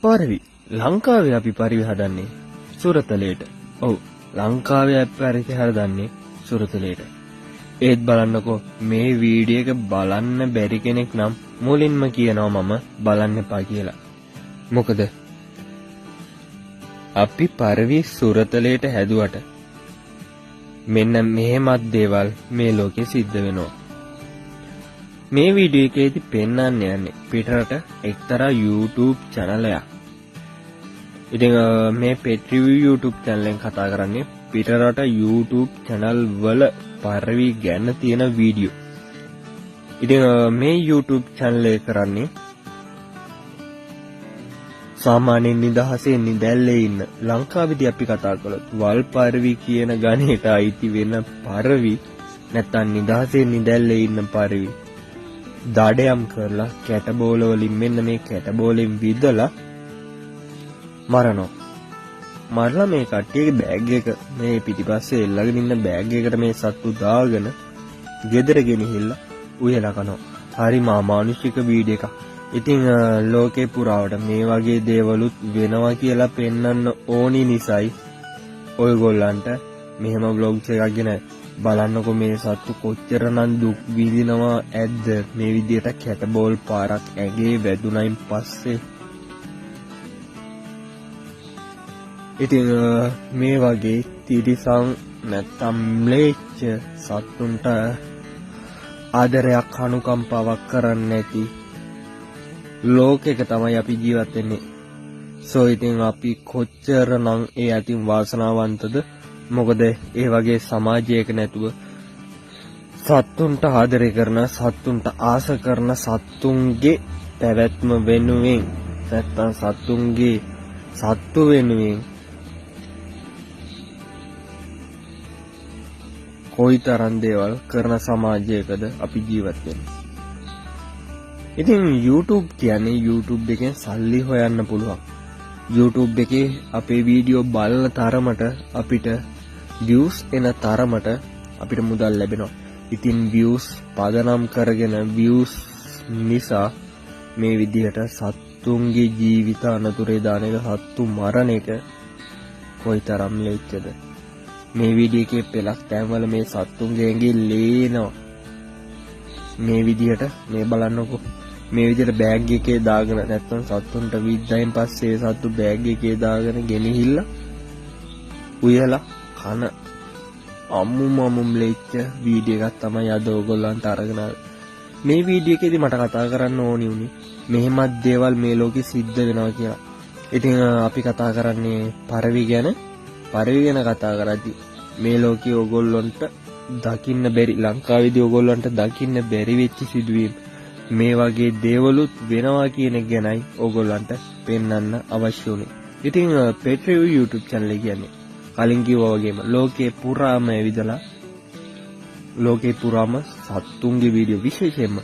පරිවි ලංකාවේ අපි පරිවි හදන්නේ සුරතලේට. ඔව් ලංකාවේ අපි පරිවි හදන්නේ සුරතලේට. ඒත් බලන්නකෝ මේ වීඩියෝ එක බලන්න බැරි කෙනෙක් නම් මුලින්ම කියනවා මම බලන්න එපා කියලා. මොකද අපි පරිවි සුරතලේට හැදුවට මෙන්න මෙහෙමත් දේවල් මේ ලෝකේ සිද්ධ වෙනවා. මේ වීඩියෝ එකේදී පෙන්වන්න යන්නේ පිටරට එක්තරා YouTube channel එකක්. ඉතින් මේ pet review YouTube channel එකෙන් කතා කරන්නේ පිටරට YouTube channel වල පරිවි ගැන තියෙන වීඩියෝ. ඉතින් මේ YouTube channel එක කරන්නේ සාමාන්‍යයෙන් නිදහසේ නිදැල්ලේ ඉන්න ලංකාවේදී අපි කතා කළොත් වල් පරිවි කියන ගණයට අයිති වෙන පරිවි නැත්නම් නිදහසේ නිදැල්ලේ ඉන්න පරිවි දඩයම් කරලා කැටබෝල වලින් මෙන්න මේ කැටබෝලෙන් විදලා මරනවා. මරලා මේ කට්ටියගේ බෑග් එක මේ පිටිපස්සේ එල්ලගෙන ඉන්න බෑග් එකට මේ සත්තු දාගෙන ගෙදර ගෙනහිල්ලා උයලා කනවා. හරිම අමානුෂික වීඩියෝ එකක්. ඉතින් ලෝකේ පුරාවට මේ වගේ දේවලුත් වෙනවා කියලා පෙන්වන්න ඕනි නිසායි ඔයගොල්ලන්ට මෙහෙම vlogs එකක් ගෙන බලන්නකො මේ සත්තු කොච්චරනම් දුක් විඳිනවා ඇද්ද මේ විදියට කැටබෝල් පාරක් ඇගේ වැදුනයින් පස්සේ. ඉතින් මේ වගේ තිරිසන් නැත්තම් ම්ලේච්ඡ සත්තුන්ට ආදරයක් අනුකම්පාවක් කරන්නේ නැති ලෝකයක තමයි අපි ජීවත් වෙන්නේ. සෝ ඉතින් අපි කොච්චරනම් ඒ අතින් වාසනාවන්තද? මොකද ඒ වගේ සමාජයක නැතුව සත්තුන්ට ආදරය කරන සත්තුන්ට ආස කරන සත්තුන්ගේ පැවැත්ම වෙනුවෙන් නැත්තම් සත්තුන්ගේ සත්තු වෙනුවෙන් කොයිතරම් දේවල් කරන සමාජයකද අපි ජීවත් වෙන්නේ. ඉතින් YouTube කියන්නේ YouTube එකෙන් සල්ලි හොයන්න පුළුවන්. YouTube එකේ අපේ වීඩියෝ බලන තරමට අපිට views එන තරමට අපිට මුදල් ලැබෙනවා. ඉතින් views පදනම් කරගෙන views නිසා මේ විදිහට සත්තුන්ගේ ජීවිත අනතුරේ දාන එක සත්තු මරණ එක කොයිතරම් ලේච්ඡද. මේ වීඩියෝ එකේ පෙළක් තැන්වල මේ සත්තුන්ගේ ඇඟිලි ලේනවා. මේ විදිහට මේ බලන්නකෝ මේ විදිහට බෑග් එකේ දාගෙන නැත්තම් සත්තුන්ට විද්දායින් පස්සේ සත්තු බෑග් එකේ දාගෙන ගෙනහිල්ලා උයලා කන අම්මුම ලෙච්ච වීඩියෝ එකක් තමයි අද ඔයගොල්ලන්ට අරගෙන මේ වීඩියෝ එකේදී මට කතා කරන්න ඕනි උනේ මෙහෙමත් දේවල් මේ ලෝකෙ සිද්ධ වෙනවා කියලා. ඉතින් අපි කතා කරන්නේ පරිවි ගැන කතා කරද්දී මේ ලෝකයේ ඔයගොල්ලන්ට දකින්න බැරි ලංකාවේදී ඔයගොල්ලන්ට දකින්න බැරි වෙච්ච සිදුවීම් මේ වගේ දේවලුත් වෙනවා කියන එක ගැනයි ඔයගොල්ලන්ට පෙන්වන්න අවශ්‍ය උනේ. ඉතින් pet review YouTube channel එක කියන්නේ කලින් කිව්වා වගේම ලෝකේ පුරාම ඇවිදලා ලෝකේ පුරාම සත්තුන්ගේ වීඩියෝ විශේෂයෙන්ම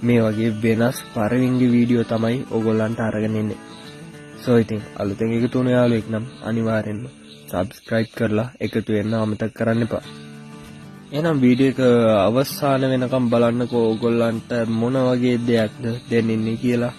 මේ වගේ වෙනස් පරිවින්ගේ වීඩියෝ තමයි ඔයගොල්ලන්ට අරගෙන එන්නේ. සෝ ඉතින් අලුතෙන් එකතු වෙන යාළුවෙක් නම් අනිවාර්යෙන්ම subscribe කරලා එකතු වෙන්න අමතක කරන්න එපා. එහෙනම් වීඩියෝ එක අවසාන වෙනකම් බලන්නකෝ ඔයගොල්ලන්ට මොන වගේ දෙයක්ද දෙන්නේ කියලා.